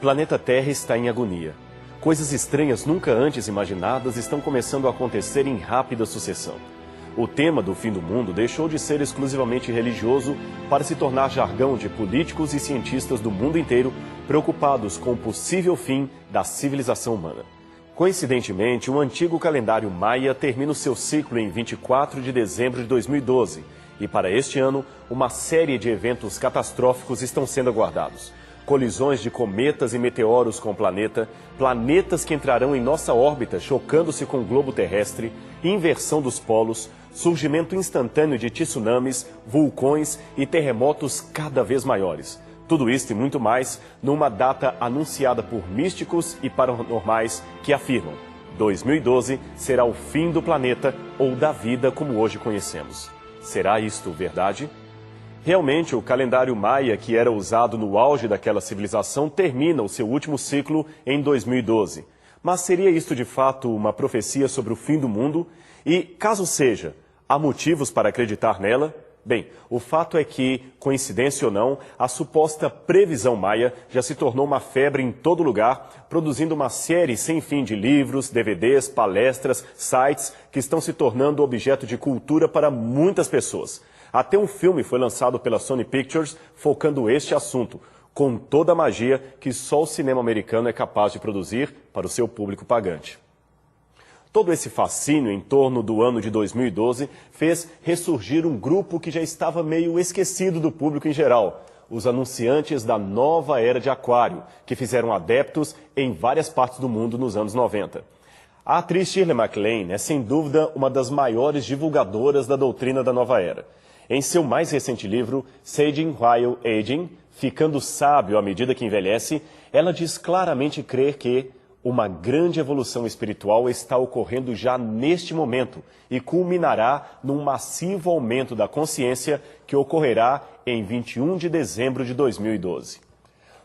planeta Terra está em agonia. Coisas estranhas nunca antes imaginadas estão começando a acontecer em rápida sucessão. O tema do fim do mundo deixou de ser exclusivamente religioso para se tornar jargão de políticos e cientistas do mundo inteiro preocupados com o possível fim da civilização humana. Coincidentemente, o antigo calendário maia termina o seu ciclo em 24 de dezembro de 2012 e para este ano, uma série de eventos catastróficos estão sendo aguardados. Colisões de cometas e meteoros com o planeta, planetas que entrarão em nossa órbita chocando-se com o globo terrestre, inversão dos polos, surgimento instantâneo de tsunamis, vulcões e terremotos cada vez maiores. Tudo isso e muito mais numa data anunciada por místicos e paranormais que afirmam: 2012 será o fim do planeta ou da vida como hoje conhecemos. Será isto verdade? Realmente, o calendário maia, que era usado no auge daquela civilização, termina o seu último ciclo em 2012. Mas seria isto de fato uma profecia sobre o fim do mundo? E, caso seja, há motivos para acreditar nela? Bem, o fato é que, coincidência ou não, a suposta previsão maia já se tornou uma febre em todo lugar, produzindo uma série sem fim de livros, DVDs, palestras, sites que estão se tornando objeto de cultura para muitas pessoas. Até um filme foi lançado pela Sony Pictures focando este assunto, com toda a magia que só o cinema americano é capaz de produzir para o seu público pagante. Todo esse fascínio em torno do ano de 2012 fez ressurgir um grupo que já estava meio esquecido do público em geral, os anunciantes da nova era de Aquário, que fizeram adeptos em várias partes do mundo nos anos 90. A atriz Shirley MacLaine é sem dúvida uma das maiores divulgadoras da doutrina da nova era. Em seu mais recente livro, Saging While Aging, Ficando Sábio à Medida que Envelhece, ela diz claramente crer que uma grande evolução espiritual está ocorrendo já neste momento e culminará num massivo aumento da consciência que ocorrerá em 21 de dezembro de 2012.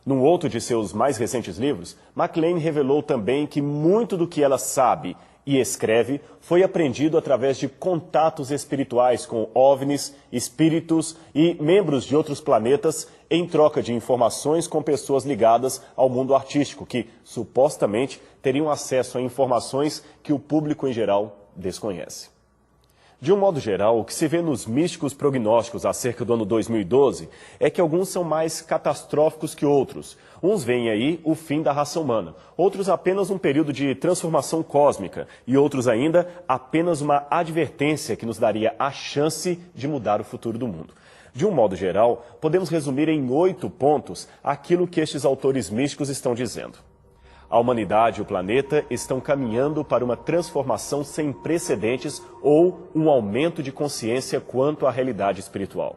Num outro de seus mais recentes livros, MacLaine revelou também que muito do que ela sabe e escreve foi aprendido através de contatos espirituais com OVNIs, espíritos e membros de outros planetas em troca de informações com pessoas ligadas ao mundo artístico que, supostamente, teriam acesso a informações que o público em geral desconhece. De um modo geral, o que se vê nos místicos prognósticos acerca do ano 2012 é que alguns são mais catastróficos que outros. Uns veem aí o fim da raça humana, outros apenas um período de transformação cósmica e outros ainda apenas uma advertência que nos daria a chance de mudar o futuro do mundo. De um modo geral, podemos resumir em 8 pontos aquilo que estes autores místicos estão dizendo. A humanidade e o planeta estão caminhando para uma transformação sem precedentes ou um aumento de consciência quanto à realidade espiritual.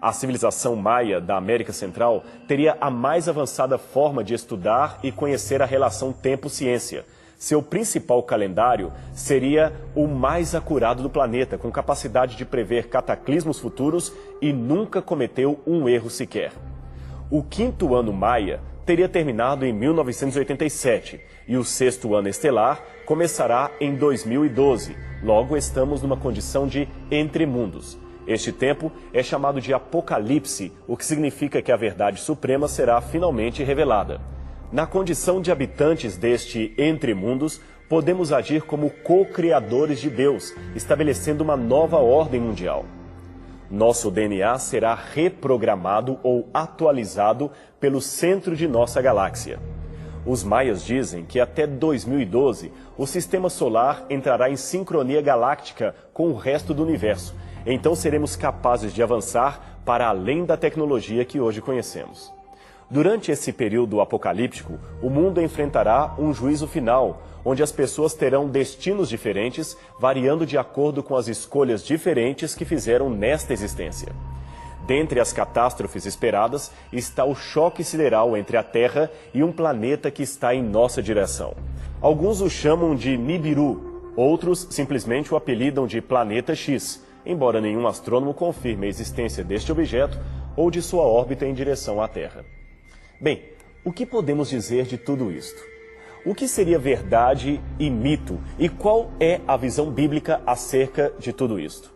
A civilização maia da América Central teria a mais avançada forma de estudar e conhecer a relação tempo-ciência. Seu principal calendário seria o mais acurado do planeta, com capacidade de prever cataclismos futuros e nunca cometeu um erro sequer. O 5º ano maia teria terminado em 1987 e o 6º ano estelar começará em 2012. Logo, estamos numa condição de entremundos. Este tempo é chamado de Apocalipse, o que significa que a verdade suprema será finalmente revelada. Na condição de habitantes deste entremundos, podemos agir como co-criadores de Deus, estabelecendo uma nova ordem mundial. Nosso DNA será reprogramado ou atualizado pelo centro de nossa galáxia. Os maias dizem que até 2012 o sistema solar entrará em sincronia galáctica com o resto do universo. Então seremos capazes de avançar para além da tecnologia que hoje conhecemos. Durante esse período apocalíptico, o mundo enfrentará um juízo final, onde as pessoas terão destinos diferentes, variando de acordo com as escolhas diferentes que fizeram nesta existência. Dentre as catástrofes esperadas está o choque sideral entre a Terra e um planeta que está em nossa direção. Alguns o chamam de Nibiru, outros simplesmente o apelidam de Planeta X, embora nenhum astrônomo confirme a existência deste objeto ou de sua órbita em direção à Terra. Bem, o que podemos dizer de tudo isto? O que seria verdade e mito? E qual é a visão bíblica acerca de tudo isto?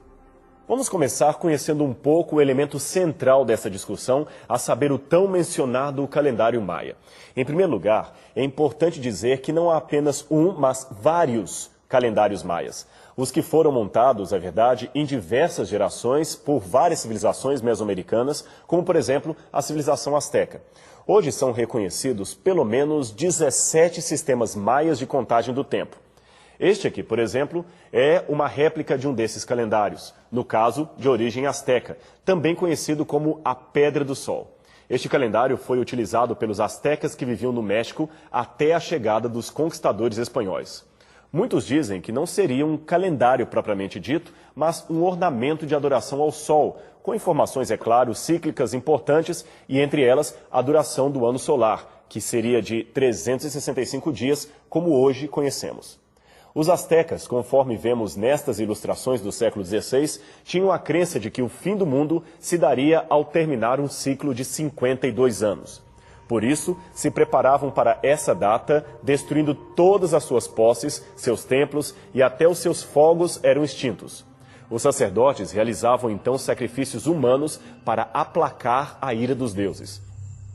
Vamos começar conhecendo um pouco o elemento central dessa discussão, a saber, o tão mencionado calendário maia. Em primeiro lugar, é importante dizer que não há apenas um, mas vários calendários maias. Os que foram montados, é verdade, em diversas gerações por várias civilizações mesoamericanas, como, por exemplo, a civilização asteca. Hoje são reconhecidos pelo menos 17 sistemas maias de contagem do tempo. Este aqui, por exemplo, é uma réplica de um desses calendários, no caso, de origem asteca, também conhecido como a Pedra do Sol. Este calendário foi utilizado pelos astecas que viviam no México até a chegada dos conquistadores espanhóis. Muitos dizem que não seria um calendário propriamente dito, mas um ornamento de adoração ao Sol, com informações, é claro, cíclicas importantes e, entre elas, a duração do ano solar, que seria de 365 dias, como hoje conhecemos. Os astecas, conforme vemos nestas ilustrações do século XVI, tinham a crença de que o fim do mundo se daria ao terminar um ciclo de 52 anos. Por isso, se preparavam para essa data, destruindo todas as suas posses, seus templos e até os seus fogos eram extintos. Os sacerdotes realizavam então sacrifícios humanos para aplacar a ira dos deuses.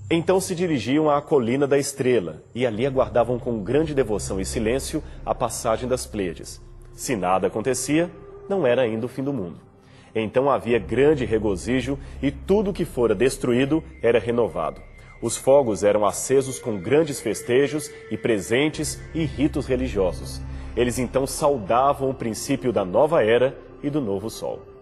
Então se dirigiam à colina da estrela e ali aguardavam com grande devoção e silêncio a passagem das Pleiades. Se nada acontecia, não era ainda o fim do mundo. Então havia grande regozijo e tudo que fora destruído era renovado. Os fogos eram acesos com grandes festejos e presentes e ritos religiosos. Eles então saudavam o princípio da nova era e do novo sol.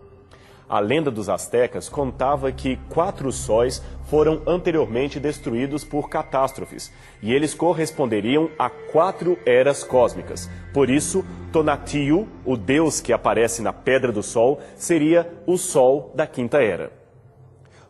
A lenda dos astecas contava que 4 sóis foram anteriormente destruídos por catástrofes, e eles corresponderiam a 4 eras cósmicas. Por isso, Tonatiuh, o deus que aparece na Pedra do Sol, seria o sol da 5ª era.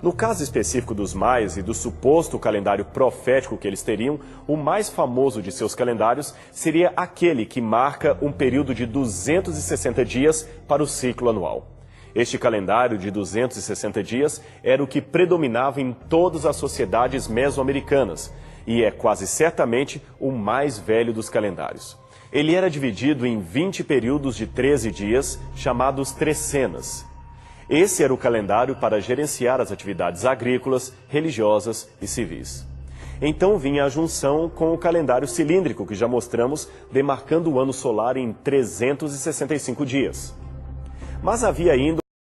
No caso específico dos maias e do suposto calendário profético que eles teriam, o mais famoso de seus calendários seria aquele que marca um período de 260 dias para o ciclo anual. Este calendário de 260 dias era o que predominava em todas as sociedades mesoamericanas e é quase certamente o mais velho dos calendários. Ele era dividido em 20 períodos de 13 dias, chamados trecenas. Esse era o calendário para gerenciar as atividades agrícolas, religiosas e civis. Então vinha a junção com o calendário cilíndrico que já mostramos, demarcando o ano solar em 365 dias. Mas havia ainda